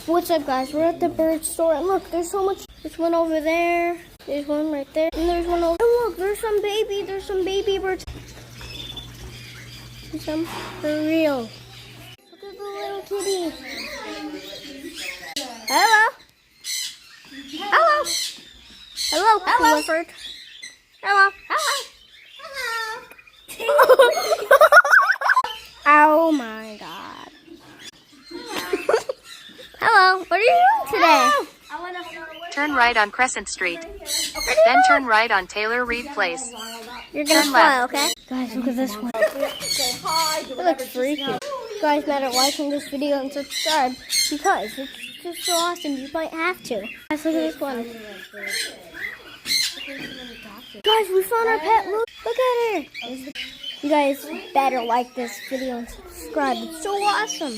What's up, guys? We're at the bird store, and look, there's so much. There's one over there. There's one right there, and there's one over. And look, there's some baby. There's some baby birds. Some for real. Look at the little kitty. Hello. Hello. Hello. Hello. Bird. Hello. Hello. Oh my God. Hello. What are you doing today? Turn right on Crescent Street. Then turn right on Taylor Reed Place. You're gonna Turn fly, left. okay? Guys, look at this one. It looks freaky. You guys better liking this video and subscribe because it's just so awesome. You might have to. Guys, look at this one. Guys, we found our pet. Look at her. You guys better like this video and subscribe. It's so awesome.